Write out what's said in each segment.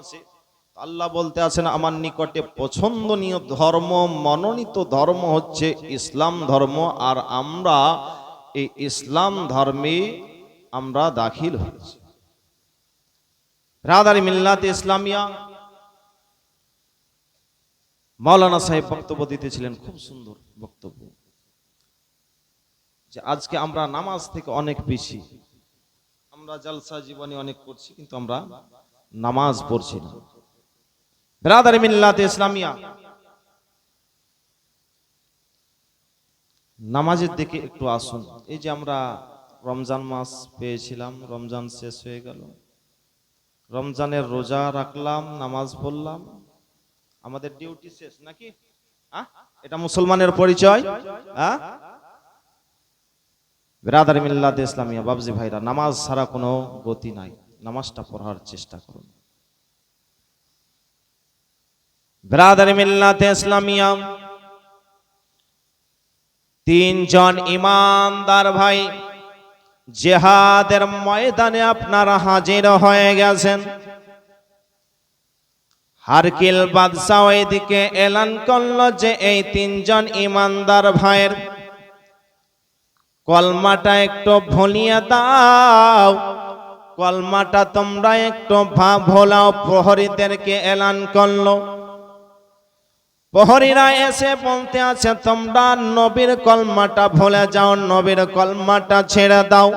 আছে। আল্লাহ বলতে আছেন আমার নিকটে পছন্দনীয় ধর্ম, মনোনীত ধর্ম হচ্ছে ইসলাম ধর্ম, আর আমরা এই ইসলাম ধর্মে আমরা দাখিল হয়েছি। রাদারি মিল্লাত ইসলামিয়া মাওলানা সাহেব বক্তব্য দিতেছিলেন, খুব সুন্দর বক্তব্য, যে আজকে আমরা নামাজ থেকে অনেক বেশি, আমরা জলসা জীবনী অনেক করছি কিন্তু আমরা নামাজ পড়ছি না। ব্রাদার মিল্লাত ইসলামিয়া, নামাজের দিকে একটু আসুন। এই যে আমরা রমজান মাস পেয়েছিলাম, রমজান শেষ হয়ে গেল, রমজানের রোজা রাখলাম, নামাজ পড়লাম, আমাদের ডিউটি শেষ নাকি? এটা মুসলমানের পরিচয়। ব্রাদার মিল্লাত ইসলামিয়া বাবজি ভাইরা, নামাজ ছাড়া কোনো গতি নাই, নামাজটা পড়ার চেষ্টা করুন। ব্রাদার মিল্লাত ইসলামিয়া, তিনজন ইমানদার ভাই জিহাদের ময়দানে আপনারা হাজির হয়ে গেছেন। হারকিল বাদশাহ এদিকে এলান করলো যে এই তিনজন ইমানদার ভাইয়ের কলমাটা একটু ভুলিয়ে দাও, কলমাটা তোমরা একটু ভোলাও। প্রহরীদেরকে এলান করলো। প্রহরীরা এসে বলতে আছে তোমরা নবীর কলমাটা ভুলে যাও, নবীর কলমাটা ছেড়ে দাও।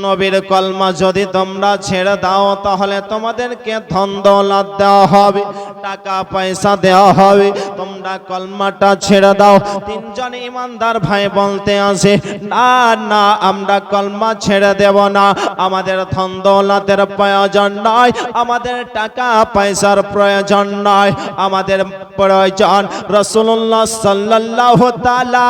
নবীর কলমা যদি তোমরা ছেড়ে দাও তাহলে তোমাদেরকে ধন দৌলত দেওয়া হবে, টাকা পয়সা দেওয়া হবে, তোমরা কলমাটা ছেড়ে দাও। তিনজন ইমানদার ভাই বলতে আছে না না, আমরা কলমা ছেড়ে দেব না, আমাদের ধন দৌলতের প্রয়োজন নয়, আমাদের টাকা পয়সার প্রয়োজন নয়, আমাদের প্রয়োজন রাসূলুল্লাহ সাল্লাল্লাহু তাআলা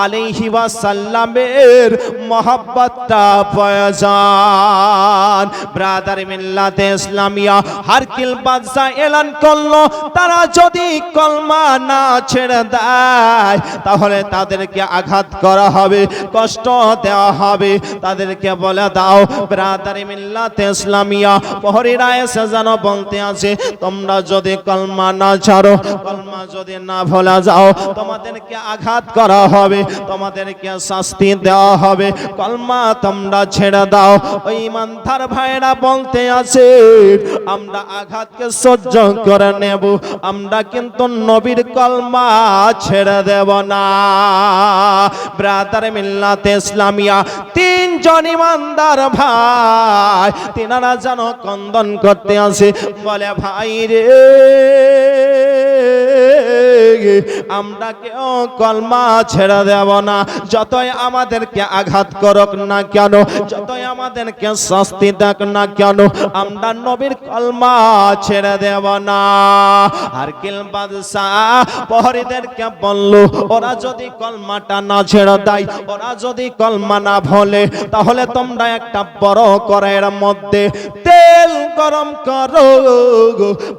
আলাইহি ওয়াসাল্লামের মহব্বতটা প্রয়োজন। ব্রাদার মিল্লাত ইসলামিয়া, হারকিল বাদশাহ এলান করলো তারা যদি কলমা না ছেড়ে দেয় তাহলে তাদেরকে আঘাত করা হবে, কষ্ট দেওয়া হবে, তাদেরকে বলে দাও। ব্রাদার মিল্লাত ইসলামিয়া, প্রহরীরা এসে যেন বলতে আছে তোমরা যদি কলমা না ছাড়ো, কলমা যদি না ভোলা যাও, তোমাদেরকে আঘাত করা হবে, তোমাদেরকে শাস্তি দেওয়া হবে, কলমা তোমরা ছেড়ে দাও। ওই ইমানদার ভাইরা বলতে আছে আমরা আঘাতকে সহ্য করে নেব, আমরা কিন্তু নবীর কলমা ছেড়ে দেব না। ব্রাদার মিল্লাত ইসলামিয়া, তিনজন ইমানদার ভাই তিনারা যেন কন্দন করতে আছে, বলে ভাই রে আমরা কেউ কলমা ছেড়ে দেব না, যতই আমাদেরকে আঘাত করুক না কেন, যতই আমাদেরকে শাস্তি দেখ না কেন, আমরা নবীর কলমা ছেড়ে দেব না। হারকিল বাদশাহ প্রহরীদেরকে বলল ওরা যদি কলমাটা না ছেড়ে দেয়, ওরা যদি কলমা না ভোলে, তাহলে তোমরা একটা বড় কড়াইয়ের মধ্যে তেল গরম করো,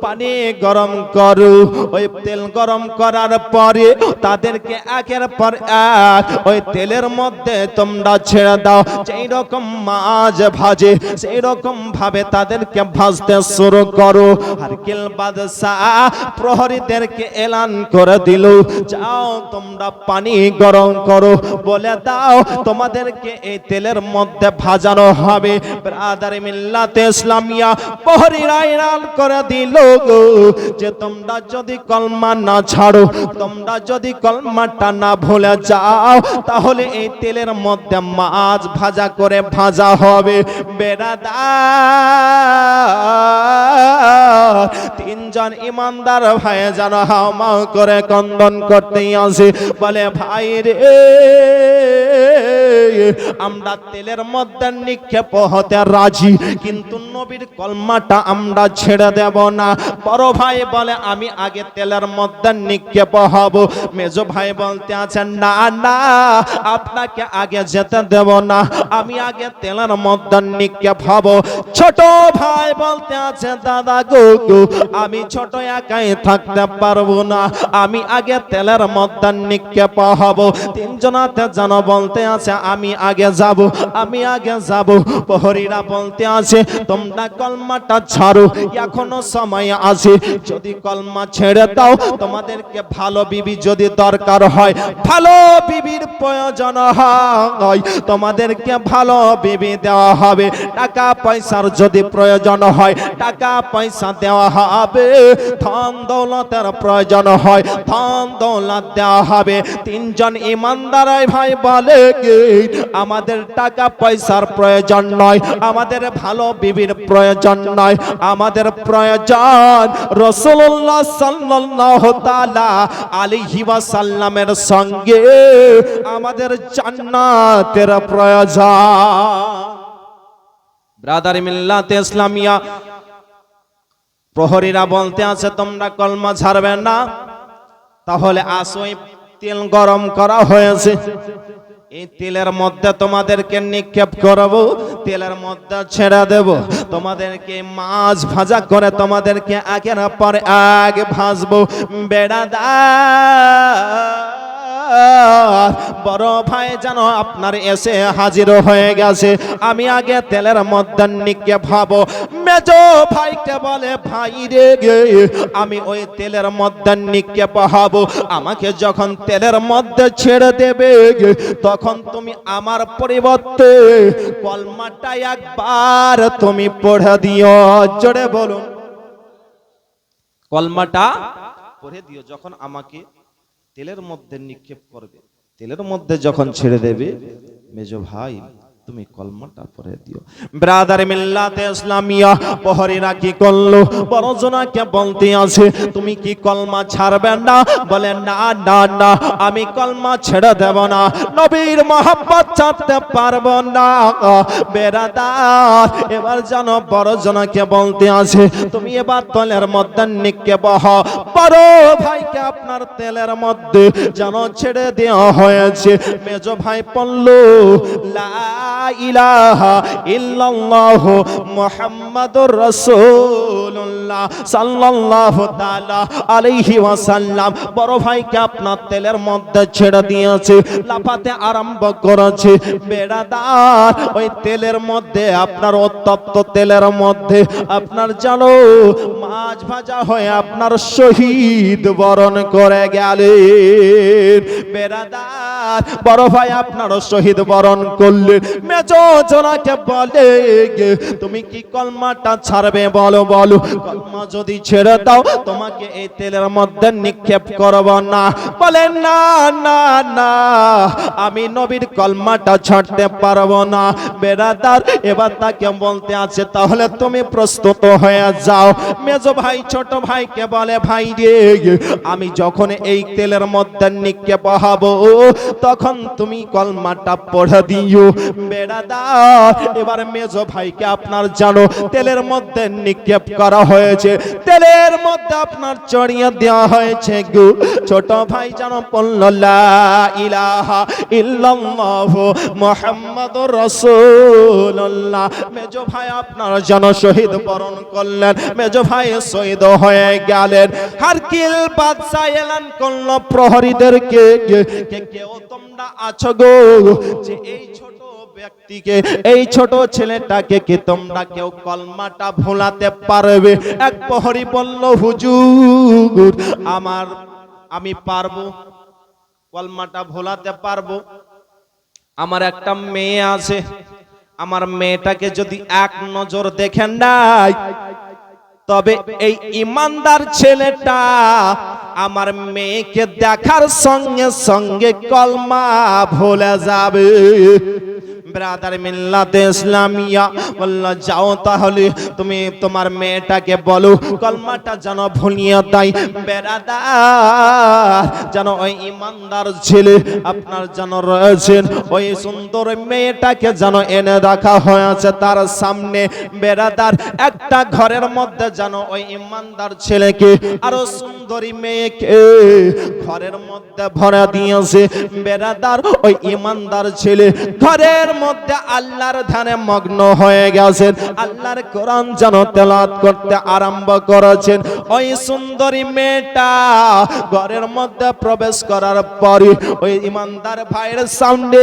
পানি গরম করো, ওই তেল গরম করার পরে তাদেরকে একের পর এক ওই তেলের মধ্যে তোমরা ছেড়ে দাও। যেই রকম মাছ ভাজে সেই রকম ভাবে তাদেরকে ভাজতে শুরু করো। হারকিল বাদশাহ প্রহরীদেরকে এলান করে দিল যাও তোমরা পানি গরম করো, বলে দাও তোমাদেরকে এই তেলের মধ্যে ভাজানো হবে। ব্রাদার মিল্লাত ইসলামিয়া, প্রহরীরা এলান করে দিল যে তোমরা যদি কলমা না ছাড়ো, তোমরা যদি কলমাটা না ভুলে যাও, তাহলে এই তেলের মধ্যে মাছ ভাজা করে ভাজা হবে। বেরাদার তিনজন ইমানদার ভাই যেন হাওমাও করে কন্দন করতে আসে, বলে ভাই রে আমরা তেলের মধ্যে নিক্ষেপ হতে রাজি, কিন্তু নবীর কলমাটা আমরা ছেড়ে দেব না। বড় ভাই বলে আমি আগে তেলের মধ্যে নিক্ষেপ হব। মেজো ভাই বলতে আছেন না না, আপনাকে আগে যেতে দেব না, আমি আগে তেলের মধ্যে নিক্ষেপ হব। ছোট ভাই বলতে আছে দাদা গো, আমি ছোট একাই থাকতে পারবো না, আমি আগে তেলের মধ্যে নিক্ষেপ হব। তিনজনাতে যেন বলতে আছে আমি আগে যাব, আমি আগে যাব। প্রহরীরা বলতে আছে তোমরা কলমাটা ছাড়ো, এখনো সময় আছে। যদি কলমা ছেড়ে দাও, তোমাদেরকে ভালো বিবি যদি দরকার হয়, ভালো বিবির প্রয়োজন হয়, তোমাদেরকে ভালো বিবি দেওয়া হবে। টাকা পয়সার যদি প্রয়োজন হয়, টাকা পয়সা দেওয়া হবে। ধন দৌলতের প্রয়োজন হয়, ধন দৌলত দেওয়া হবে। তিনজন ইমানদার ভাই বলে কি আমাদের টাকা পয়সার প্রয়োজন নয়, আমাদের ভালো বিবির প্রয়োজন নয়, আমাদের প্রয়োজন রাসূলুল্লাহ সাল্লাল্লাহু তাআলা আলাইহি ওয়াসাল্লামের সঙ্গে আমাদের জান্নাতের প্রয়োজন। ব্রাদার মিল্লাত ইসলামিয়া, প্রহরীরা বলতে আছে তোমরা কলমা ছাড়বে না, তাহলে আসো তেল গরম করা হয়েছে, এই তেলের মধ্যে তোমাদেরকে নিক্ষেপ করব, তেলের মধ্যে ছেড়ে দেব, তোমাদেরকে মাছ ভাজা করে তোমাদেরকে আগের পর আগে ভাজবো। বেড়াদার বড় ভাই যেন আপনার এসে হাজির হয়ে গেছে, আমি আগে তেলের মধ্যে নিক্ষেপ হব। মেজো ভাইকে বলে ভাই রে গে, আমি ওই তেলের মধ্যে নিক্ষেপ হব, আমাকে যখন তেলের মধ্যে ছেড়ে দেবে তখন তুমি আমার পরিবর্তে কলমাটা একবার তুমি পড়ে দিও। জোরে বলুন, কলমাটা পড়ে দিও। যখন আমাকে তেলের মধ্যে নিক্ষেপ করবে, তেলের মধ্যে যখন ছেড়ে দেবে, মেজো ভাই তুমি কলমাটা পড়ে দিও। ব্রাদার মিল্লাতে ইসলামিয়া, প্রহরীরা কি করলো? বড়জনাকে বলতে আছে তুমি কি কলমা ছাড়বে না? বলে না না না, আমি কলমা ছেড়ে দেব না, নবীর মহব্বত ছাড়তে পারবো না। বেরাদার এবার জানো বড়জনাকে বলতে আছে তুমি এবার তেলের মধ্যে নিক্ষেপ হও। বড় ভাইকে আপনার তেলের মধ্যে যেন ছেড়ে দেওয়া হয়েছে। মেজো ভাই পড়ল লা ইলাহা ইল্লাল্লাহু মুহাম্মাদুর রাসূলুল্লাহ সাল্লাল্লাহু তাআলা আলাইহি ওয়াসাল্লাম। বড় ভাইকে আপনার তেলের মধ্যে ছেড়ে দিয়েছে, লাফাতে আরম্ভ করেছে। বেড়াদার ওই তেলের মধ্যে আপনার উত্তপ্ত তেলের মধ্যে আপনার জানো মাছ ভাজা হয়ে আপনার শহীদ বরণ করে গেলেন। বেড়াদার বড় ভাই আপনার শহীদ বরণ করলেন। মেজো জনাকে বলে তুমি কি কলমাটা ছাড়বে? বলো বলো, কলমা যদি ছেড়ে দাও তোমাকে এই তেলের মধ্যে নিক্ষেপ করব না। বলে না না না, আমি নবীর কলমাটা ছাড়তে পারবো না। বেরাদার এবার তাকে বলতে আছে তাহলে তুমি প্রস্তুত হয়ে যাও। মেজো ভাই ছোট ভাইকে বলে ভাই রে, আমি যখন এই তেলের মধ্যে নিক্ষেপ হব তখন তুমি কলমাটা পড়ে দিও। বেড়াদার এবার মেজো ভাইকে আপনার জানো তেলের মধ্যে নিক্ষেপ করা হয়েছে, তেলের মধ্যে আপনার চড়িয়ে দেওয়া হয়েছে গো। ছোট ভাই জানো বলল লা ইলাহা ইল্লাল্লাহু মুহাম্মাদুর রাসূলুল্লাহ। মেজো ভাই আপনার জানো শহীদ বরণ করলেন, মেজো ভাই শহীদ হয়ে গেলেন। হারকিল বাদশা এলান করল প্রহরীদেরকে কেউ তোমরা আছো গো যে এই ছোট ব্যক্তিকে, এই ছোট ছেলেটাকে কি তোমরা কেউ কলমাটা ভোলাতে পারবে? এক প্রহরী বলল হুজুর আমি পারবো, কলমাটা ভোলাতে পারবো। আমার একটা মেয়ে আছে, আমার মেয়েটাকে যদি এক নজর দেখেন নাই তবে এই ইমানদার ছেলেটা আমার মেয়েকে দেখার সঙ্গে সঙ্গে কলমা ভুলে যাবে। ব্রাদার মিল্লাতে ইসলামিয়া বলল যাও তাহলে তুমি তোমার মেয়েটাকে বলো কলমাটা যেন ভুলিয়ে দেয়। ব্রাদার যেন ওই ইমানদার ছেলে আপনার যেন রয়েছেন, ওই সুন্দর মেয়েটাকে যেন এনে রাখা হয়েছে তার সামনে। ব্রাদার একটা ঘরের মধ্যে যেন ওই ইমানদার ছেলেকে আরো সুন্দরী মেয়েকে ঘরের মধ্যে ভরা দিয়েছে। ব্রাদার ওই ইমানদার ছেলে ঘরের মধ্যে আল্লাহর ধ্যানে মগ্ন হয়ে গেছেন, আল্লাহর কোরআন যেন তেলাওয়াত করতে আরম্ভ করেছেন। ওই সুন্দরী মেয়েটা ঘরের মধ্যে প্রবেশ করার পরে ওই ইমানদার ভাইয়ের সামনে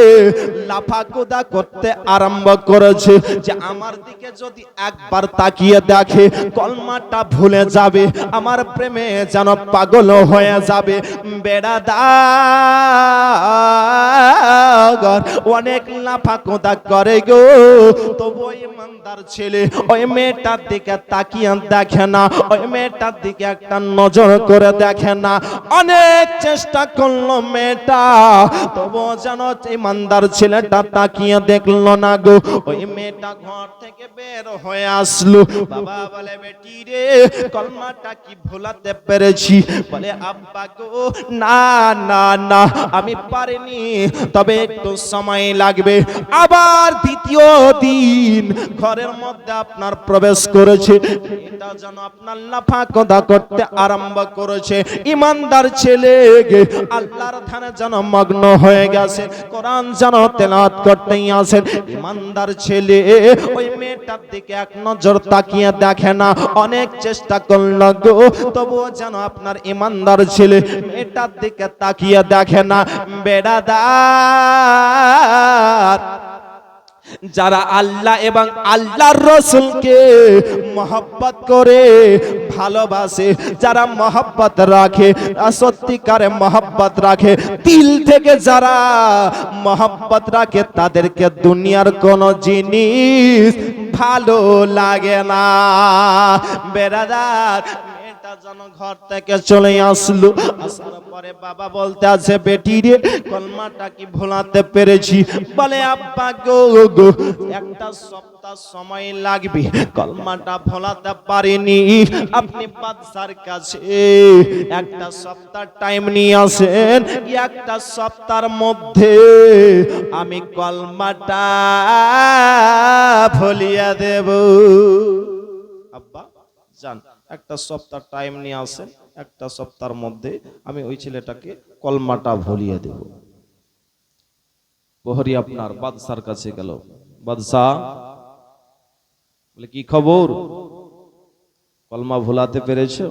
লাফাকুদা করতে আরম্ভ করেছে যে আমার দিকে যদি একবার তাকিয়ে দেখে কলমাটা ভুলে যাবে, আমার প্রেমে যেন পাগল হয়ে যাবে। বেড়াদার অনেক লাফাকুদা করে গো, তবু ইমানদার ছেলে ওই মেয়েটার দিকে তাকিয়ে দেখে না, ওই মেয়েটার দিকে একটা নজর করে দেখে না। অনেক চেষ্টা করলো মেয়েটা, তবু যেন ইমানদার ছেলেটা তাকিয়ে দেখলো না গো। ওই মেয়েটা ঘর থেকে বের হয়ে আসলো। বাবা বলে বেটি রে কলমাটা কি ভোলাতে পেরেছি? বলে আব্বা গো না না না আমি পারিনি, তবে একটু সময় লাগবে। আবার দ্বিতীয় দিন ঘরের মধ্যে আপনার প্রবেশ করেছে, এটা যেন আপনার লাফাকদা করতে আরম্ভ করেছে। ইমানদার ছেলে আল্লাহর ধ্যানে যেন মগ্ন হয়ে গেছে, কোরআন যেন তেলাওয়াত করতেই আছেন। ইমানদার ছেলে ওই মেয়েটার দিকে এক নজর তাকিয়ে দেখে না, অনেক চেষ্টা করল গো, তবুও যেন আপনার ইমানদার ছেলে মেয়েটার দিকে তাকিয়ে দেখে না। বেড়াদার যারা আল্লাহ এবং আল্লাহর রাসূলকে মহব্বত করে ভালোবাসে, যারা মহব্বত রাখে, সত্যিকারে মহব্বত রাখে, দিল থেকে যারা মহব্বত রাখে, তাদেরকে দুনিয়ার কোনো জিনিস ভালো লাগে না। বেরাদার যেন ঘর থেকে চলে আসলো, আসার পরে বাবা বলতে আছে বেটি রে কলমাটা কি ভোলাতে পেরেছি? বলে আব্বা গো গো একটা সপ্তাহ সময় লাগবে, কলমাটা ভোলাতে পারিনি। আপনি বাদশার কাছে একটা সপ্তাহ টাইম নিয়ে আসেন, একটা সপ্তাহের মধ্যে আমি কলমাটা ভুলিয়ে দেব। আব্বা জান একটা সপ্তাহ টাইম নিয়ে আসেন, একটা সপ্তাহের মধ্যে আমি ওই ছেলেটাকে কলমাটা ভুলিয়ে দেব। প্রহরী আপনার বাদশার কাছে গেল। বাদশা বলে কি খবর, কলমা ভুলাতে পেরেছো?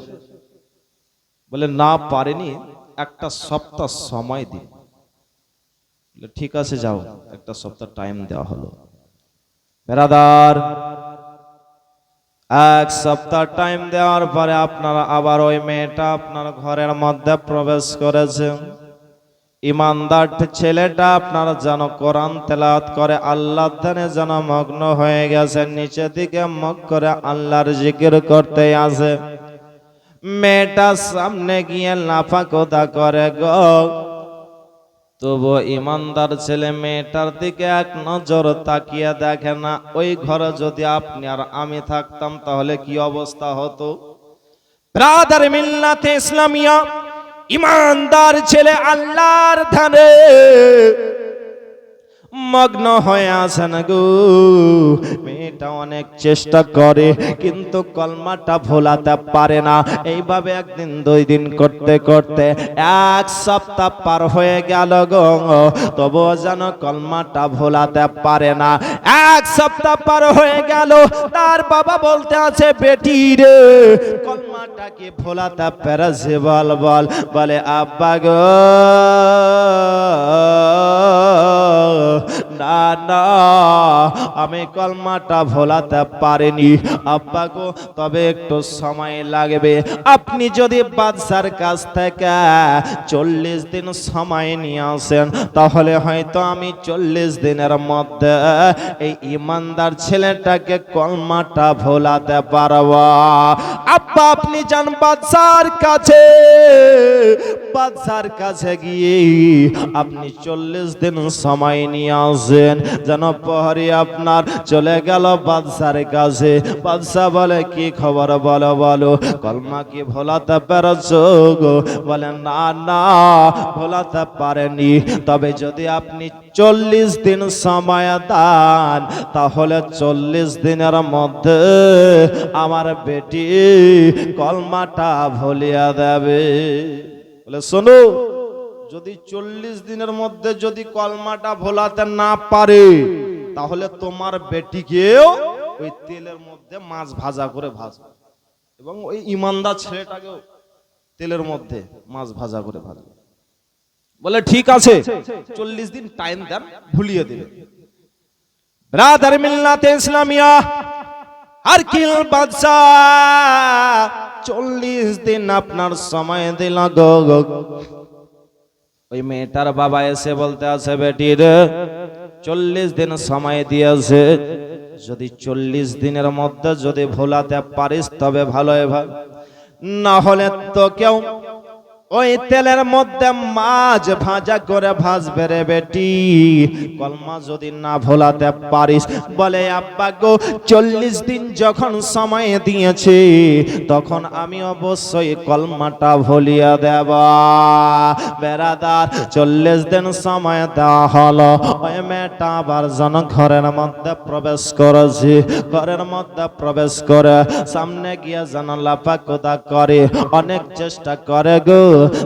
বলে না পারেনি, একটা সপ্তাহ সময় দিন। বলে ঠিক আছে যাও, একটা সপ্তাহ টাইম দেওয়া হলো। বেরাদার এক সপ্তাহ টাইম দেওয়ার পরে আপনারা আবার ওই মেয়েটা আপনার ঘরের মধ্যে প্রবেশ করেছে। ইমানদার ছেলেটা আপনার যেন কোরআন তেলাওয়াত করে আল্লাহর ধ্যানে যেন মগ্ন হয়ে গেছে, নিচে দিকে মুখ করে আল্লাহর জিকির করতে আছে। মেয়েটা সামনে গিয়ে লাফাকোদা করে গো, তবু ইমানদার ছেলে মেয়েটার দিকে এক নজর তাকিয়ে দেখে না। ওই ঘরে যদি আপনি আর আমি থাকতাম তাহলে কি অবস্থা হতো? ব্রাদার মিল্লাতে ইসলামিয়া, ইমানদার ছেলে আল্লাহর ধ্যানে মগ্ন হয়ে আছেন গো। মেয়েটা অনেক চেষ্টা করে কিন্তু কলমাটা ভোলাতে পারে না। এইভাবে একদিন দুই দিন করতে করতে এক সপ্তাহ পার হয়ে গেল গো, তবুও যেন কলমাটা ভোলাতে পারে না। এক সপ্তাহ পার হয়ে গেল, তার বাবা বলতে আছে বেটি রে কলমাটা কি ভোলাতে পেরেছে বল বল। বলে আব্বা গো না না আমি কলমাটা ভোলাতে পারিনি আব্বা গো, তবে একটু সময় লাগবে। আপনি যদি বাদশার কাছ থেকে 40 দিন সময় নিয়ে আসেন তাহলে হয়তো আমি 40 দিনের মধ্যে এই ইমানদার ছেলেটাকে কলমাটা ভোলাতে পারবো। আব্বা আপনি যান বাদশার কাছে, বাদশার কাছে গিয়ে আপনি 40 দিন সময় নিয়ে আসেন। যেন প্রহরী আপনার চলে গেল বাদশার কাছে। বাদশা বলে কি খবর বলো বলো, কলমা কি ভোলাতে পেরেছো গো? বলে না না ভোলাতে পারেনি, তবে যদি আপনি 40 দিন সময় দেন তাহলে 40 দিনের মধ্যে আমার বেটি কলমাটা ভুলিয়ে দেবে। বলে শোনো, যদি 40 দিনের মধ্যে যদি কলমাটা ভোলাতে না পারে তাহলে তোমার বেটিকেও ওই তেলের মধ্যে মাছ ভাজা করে ভাজবে, এবং ওই ইমানদার ছেলেটাকেও তেলের মধ্যে মাছ ভাজা করে ভাজবে। বলে ঠিক আছে, 40 দিন টাইম দেন, ভুলিয়ে দেবে। ব্রাদার মিল্লাতে ইসলামিয়া আরকিল বাদশাহ 40 দিন আপনার সময় দিল গো। ওই মেয়েটার বাবা এসে বলতে আছে, বেটির 40 দিন সময় দিয়েছে, যদি 40 দিনের মধ্যে যদি ভোলাতে পারিস তবে ভালো, না হলে তো কেউ ওই তেলের মধ্যে মাছ ভাজা করে ভাজবে রে বেটি, কলমা যদি না ভোলাতে পারিস। বলে আব্বা গো 40 দিন যখন সময় দিয়েছি তখন আমি অবশ্যই কলমাটা ভুলিয়ে দেব। বেরাদার 40 দিন সময় দেওয়া হলো, ওই মেয়েটা আবার যেন ঘরের মধ্যে প্রবেশ করেছে। ঘরের মধ্যে প্রবেশ করে সামনে গিয়ে যেন লাফাকোদা করে, অনেক চেষ্টা করে গো,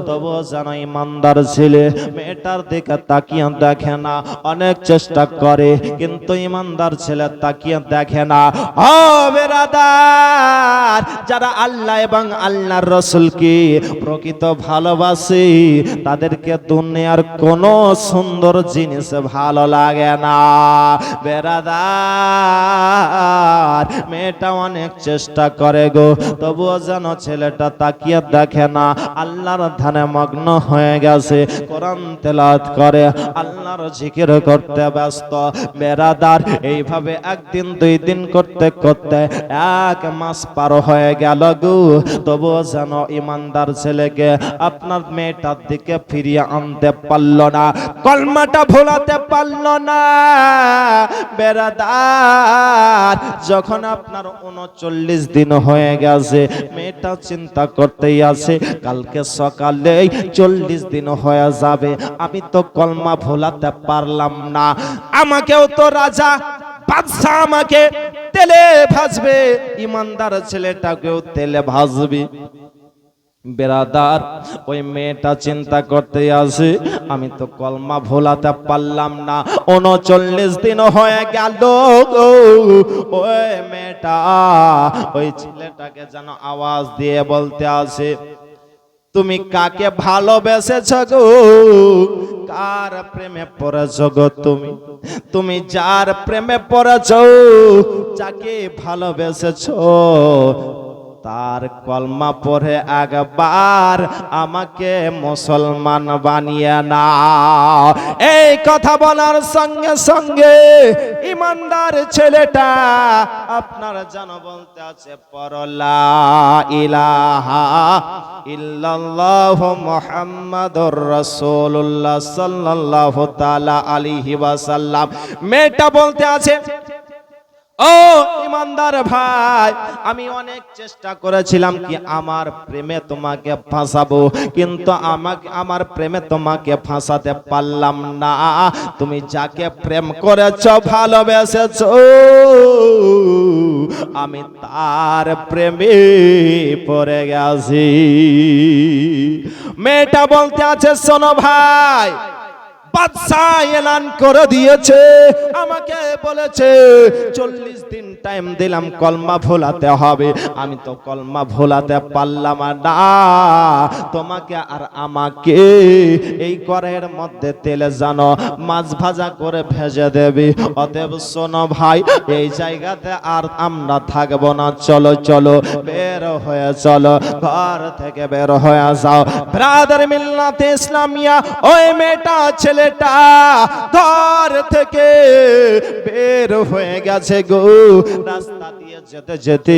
তবু যেন ইমানদার ছেলে মেয়েটার দিকে তাকিয়ে দেখে না। অনেক চেষ্টা করে কিন্তু ইমানদার ছেলে তাকিয়ে দেখে না। ও বেরাদার, যারা আল্লাহ এবং আল্লাহর রাসূলকে প্রকৃত ভালোবাসে তাদেরকে দুনিয়ার কোনো সুন্দর জিনিস ভালো লাগে না। বেরাদার, মেয়েটা অনেক চেষ্টা করে গো, তবুও যেন ছেলেটা তাকিয়ে দেখে না। আল্লাহর ধ্যানে মগ্ন হয়ে গেছে, কোরআন তেলাওয়াত করে, আল্লাহর জিকির করতে ব্যস্ত। বেরাদার, এইভাবে একদিন 2 দিন করতে করতে 1 মাস পার হয়ে গেল গো, তবুও যেন ইমানদার ছেলেকে আপনার মেয়েটার দিকে ফিরিয়ে আনতে পারল না, কলমাটা ভোলাতে পারল না। বেরাদার, যখন আপনার 39 দিন হয়ে গেছে, মেয়েটা চিন্তা করতেই আছে কালকে সকালে 40 দিন হয়ে যাবে, আমি তো কলমা ভোলাতে পারলাম না, আমাকেও তো রাজা বাদশাহ আমাকে তেলে ভাজবে, ইমানদার ছেলেটাকেও তেলে ভাজবে। বেরাদার, ওই মেয়েটা চিন্তা করতে আসে আমি তো কলমা ভোলাতে পারলাম না, 39 দিন হয়ে গেল। ওই মেয়েটা ওই ছেলেটাকে যেন আওয়াজ দিয়ে বলতে আসে, তুমি কাকে ভালোবেসেছ গো, কার প্রেমে পড়েছ গো, তুমি যার প্রেমে পড়েছ, যাকে ভালোবেসেছ তার কলমা পড়ে একবার আমাকে মুসলমান বানিয়ে নাও। এই কথা বলার সঙ্গে সঙ্গে ইমানদার ছেলেটা আপনার যেন বলতে আছে, পরলা ইলাহা ইল্লাল্লাহু মুহাম্মাদুর রাসূলুল্লাহ সাল্লাল্লাহু তাআলা আলাইহি ওয়াসাল্লাম। মেয়েটা বলতে আছে, ও ইমানদার ভাই, আমি অনেক চেষ্টা করেছিলাম কি আমার প্রেমে তোমাকে ফাঁসাবো, কিন্তু আমার প্রেমে তোমাকে ফাঁসাতে পারলাম না। তুমি যাকে প্রেম করেছো, ভালোবেসেছো, আমি তার প্রেমে পড়ে গেছি। মেয়েটা বলতে আছে, শোনো ভাই, বাদশাহ এলান করে দিয়েছে, আমাকে বলেছে 40 দিন টাইম দিলাম, কলমা ভোলাতে হবে, আমি তো কলমা ভোলাতে পারলাম না, তোমাকে আর আমাকে এই কড়াইয়ের মধ্যে তেলে জানো মাছ ভাজা করে ভেজে দেবে। অতএব শোনো ভাই, এই জায়গাতে আর আমরা থাকবো না, চলো চলো বের হয়ে চলো, ঘর থেকে বের হয়ে যাও। ব্রাদার মিল্লাতে ইসলামিয়া, ওই মেয়েটা ছেলে ঘর থেকে বের হয়ে গেছে গো। রাস্তা দিয়ে যেতে যেতে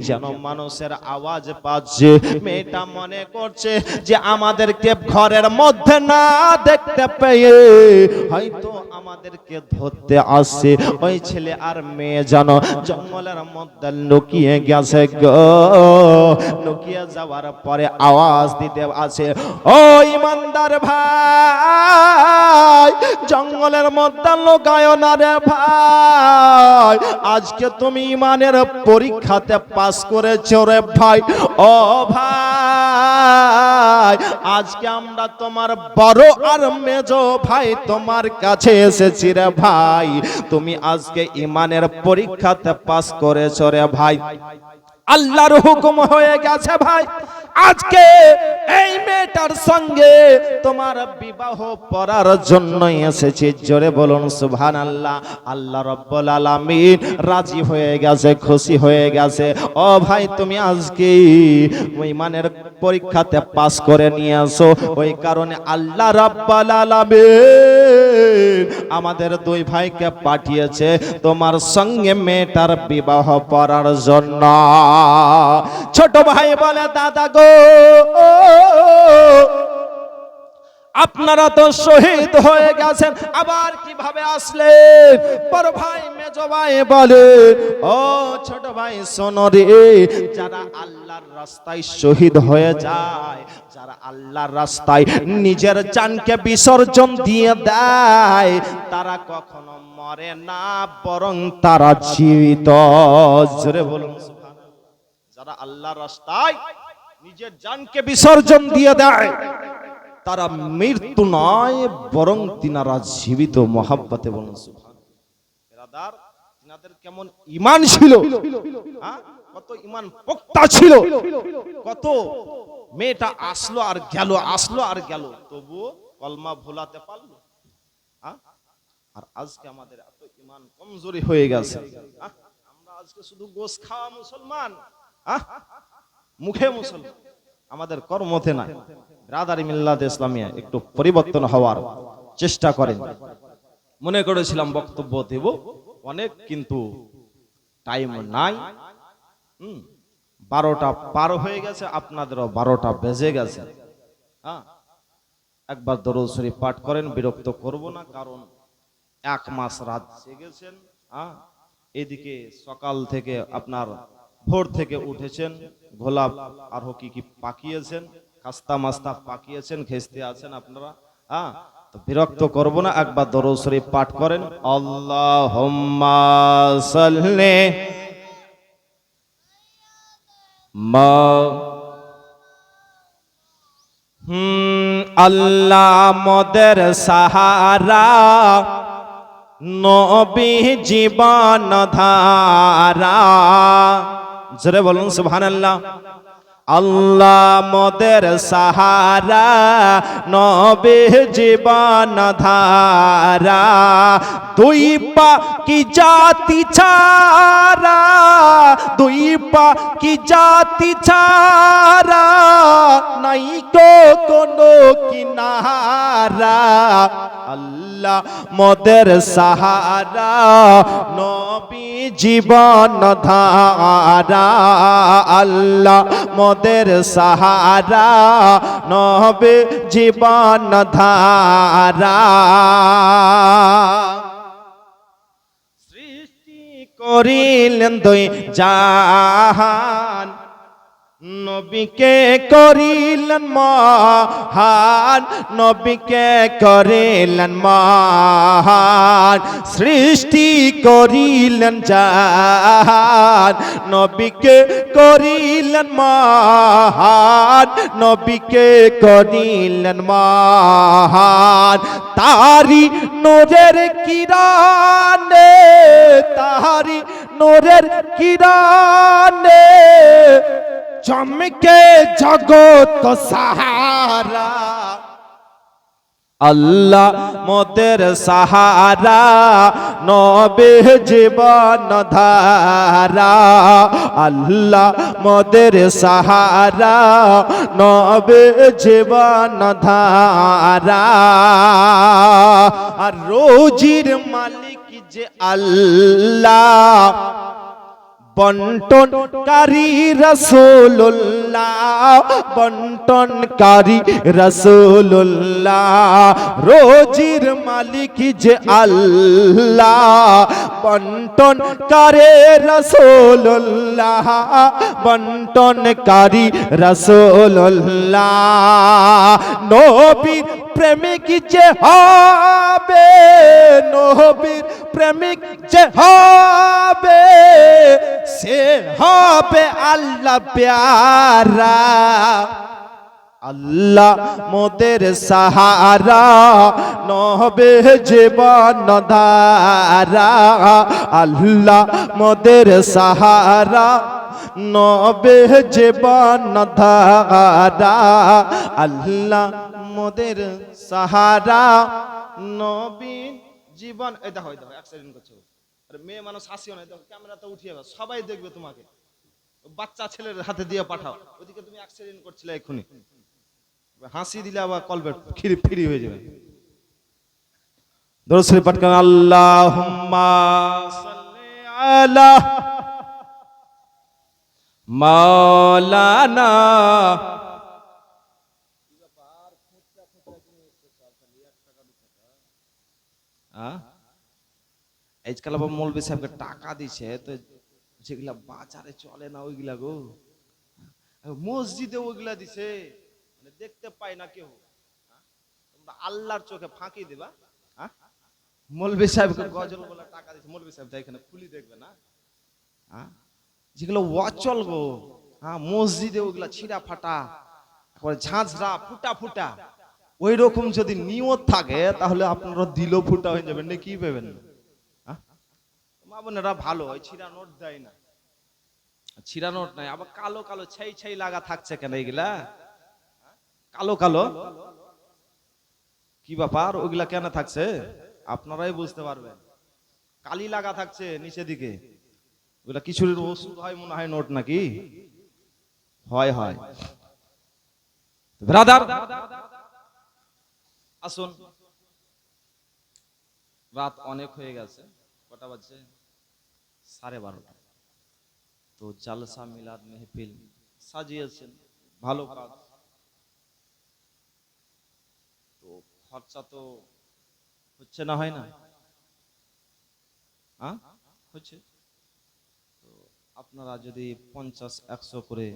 যেন মানুষের আওয়াজ পাচ্ছে, মেয়েটা মনে করছে যে আমাদেরকে ঘরের মধ্যে না দেখতে পেয়ে হয়তো আমাদেরকে ধরতে আসছে। ওই ছেলে আর মেয়ে যেন জঙ্গলের মধ্যে লুকিয়ে গেছে গো। লুকিয়ে যাওয়ার পরে আওয়াজ দিতে আছে, ও ইমানদার ভাই, জঙ্গলের মধ্যে লুকায় না রে ভাই, আজকে তুমি ইমানের পরীক্ষাতে পাস করেছো রে ভাই। ও ভাই, ভাই, আজকে আমরা তোমার বড় আর মেজো ভাই তোমার কাছে এসেছি রে ভাই। তুমি আজকে ইমানের পরীক্ষাতে পাস করেছো রে ভাই। আল্লাহর হুকুম হয়ে গেছে ভাই, আজকে এই মেয়েটার সঙ্গে তোমার বিবাহ করার জন্য এসেছি। জোরে বলুন সুবহানাল্লাহ। আল্লাহ রাব্বুল আলামিন রাজি হয়ে গেছে, খুশি হয়ে গেছে। ও ভাই, তুমি আজকে ঈমানের পরীক্ষাতে পাস করে নিয়ে আসো। ওই কারণে আল্লাহ রাব্বুল আলামিন আমাদের দুই ভাইকে পাঠিয়েছে তোমার সঙ্গে মেয়েটার বিবাহ করার জন্য। ছোট ভাই বলে, দাদা গো, আপনারা তো শহীদ হয়ে গেছেন, আবার কিভাবে আসলেন? বড় ভাই মেজো ভাই বলে, ও ছোট ভাই শোনো রে, যারা আল্লাহর রাস্তায় শহীদ হয়ে যায়, যারা আল্লাহর রাস্তায় নিজের জানকে বিসর্জন দিয়ে দেয়, তারা কখনো মরে না, বরং তারা জীবিত। জোরে বলুন সুবহানাল্লাহ। যারা আল্লাহর রাস্তায় নিজের জানকে বিসর্জন দিয়ে দেয়, তারা মৃত্যু নয়, বরং তিনারা জীবিত। মহাব্বতে বলুন সুবহানাল্লাহ। তিনাদের কেমন ঈমান ছিল, কত ঈমান পোক্তা ছিল, কত মেয়েটা আসলো আর গেল, আসলো আর গেল, তবুও কলমা ভোলাতে পারলো। আর আজকে আমাদের এত ঈমান কমজোরি হয়ে গেছে, আমরা আজকে শুধু গোশ খাওয়া মুসলমান, মুখে মুসলমান, আমাদের কর্মতে নাই। ব্রাদারি মিল্লাত ইসলামিয়া একটু পরিবর্তন হওয়ার চেষ্টা করেন। মনে করেছিলাম বক্তব্য দেব অনেক, কিন্তু টাইম নাই। 12টা পার হয়ে গেছে, আপনাদেরও 12টা বেজে গেছে। একবার দরুদ শরীফ পাঠ করেন, বিরক্ত করব না, কারণ 1 মাস রাত জেগেছেন। এদিকে সকাল থেকে আপনার ভোর থেকে উঠেছেন, গোলাপ আর কি কি পাকিয়েছেন, খাস্তা মাস্তা পাকিয়েছেন, খেস্তে আছেন আপনারা। তো বিরক্ত করব না, একবার দরুদ শরীফ পাঠ করেন। আল্লাহুম্মা সাল্লি আল্লাহ মোদের সাহারা, নবী জীবন ধারা। জোরে বলুন সুবহানাল্লাহ। আল্লাহ মোদের সাহারা, নবী জীবন ধারা। দুই পা কি জাতি ছাড়া, দুই পা কি জাতি ছাড়া, নাই তো কোনো কিনারা। আল্লাহ মোদের সাহারা, নবী জীবন ধারা। আল্লাহ মোদের সাহারা, নবী জীবন ধারা। সৃষ্টি করিলেন দুই জাহান, নবীকে করিলেন মহান, নবীকে করিলেন মহান। সৃষ্টি করিলেন জাহান, নবীকে করিলেন মহান, নবীকে করিলেন মহান। তারি নূরের কিরণে, তারি নূরের কিরণে, চমকে জগত সাহারা। আল্লাহ মোদের সাহারা, নবী জীবন ধারা। আল্লাহ মোদের সাহারা, নবী জীবন ধারা। আর রোজির মালিক যে আল্লাহ, বন্টনকারী রাসূলুল্লাহ, বন্টনকারী রাসূলুল্লাহ। রোজির মালিক যে আল্লাহ, বন্টনকারী রাসূলুল্লাহ, বন্টনকারী রাসূলুল্লাহ। নবীর প্রেমিক যে হবে, নবীর প্রেমিক যে হবে, সে হবে আল্লাহ প্যারা। আল্লাহ মোদের সাহারা, নবে জীবন ধারা। আল্লাহ মোদের সাহারা, নবে জীবন ধারা। আল্লাহ মোদের সাহারা, নবী জীবন। এই দেখো অ্যাক্সিডেন্ট করছো। আরে মেয়ে মানুষ হাসিও না, দেখো ক্যামেরাটা উঠিয়ে দাও, সবাই দেখবে তোমাকে। বাচ্চা ছেলের হাতে দিয়ে পাঠাও, ওদিকে তুমি অ্যাক্সিডেন্ট করছিলে এক্ষুনি। হাসি দিলে আবার কলবেট ফ্রি হয়ে যাবে। দরুদ শরীফ পাঠ করেন, আল্লাহুম্মা সাল্লি আলা মাওলানা। আজকাল আবার মৌলভী সাহেবকে টাকা দিছে, তো যেগুলা বাজারে চলে না ওইগুলা গো, মসজিদে ওইগুলা দিছে, মানে দেখতে পাই না কেউ। তোমরা আল্লাহর চোখে ফাঁকি দিবা। মৌলভী সাহেবকে গজল বলে টাকা দিছে, মৌলভী সাহেব এখানে খুলি দেখবে না। যেগুলো অচল গো, মসজিদে ওইগুলা ছিঁড়া ফাটা, ঝাঁঝরা ফুটা ফুটা, ওই রকম যদি নিয়ত থাকে তাহলে আপনারা দিল ফুটা হয়ে যাবেন, কি পাবেন। মা বোনেরা ভালো, ওই ছিঁড়া নোট দেয় না, ছিঁড়া নোট নাই। আবার কালো কালো ছাই ছাই লাগা থাকছে কেন এইগুলা, কালো কালো কি ব্যাপার, ওইগুলা কেন থাকছে আপনারাই বুঝতে পারবেন। কালি লাগা থাকছে নিচের দিকে, ওগুলা কিছুর ওষুধ হয় মনে হয় নোট নাকি, হয় হয়। ব্রাদার আসুন, রাত অনেক হয়ে গেছে, কটা বাজছে? 12:30। তো জালসা মিলাদ মেহফিল সাজিয়েছেন, ভালো কাজ। তো খরচা তো হচ্ছে না, হয় না? হচ্ছে। তো আপনারা যদি 50-100 করে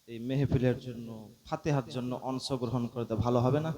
এই মেহফিলের জন্য, ফাতিহার জন্য অংশগ্রহণ করতে ভালো হবে না?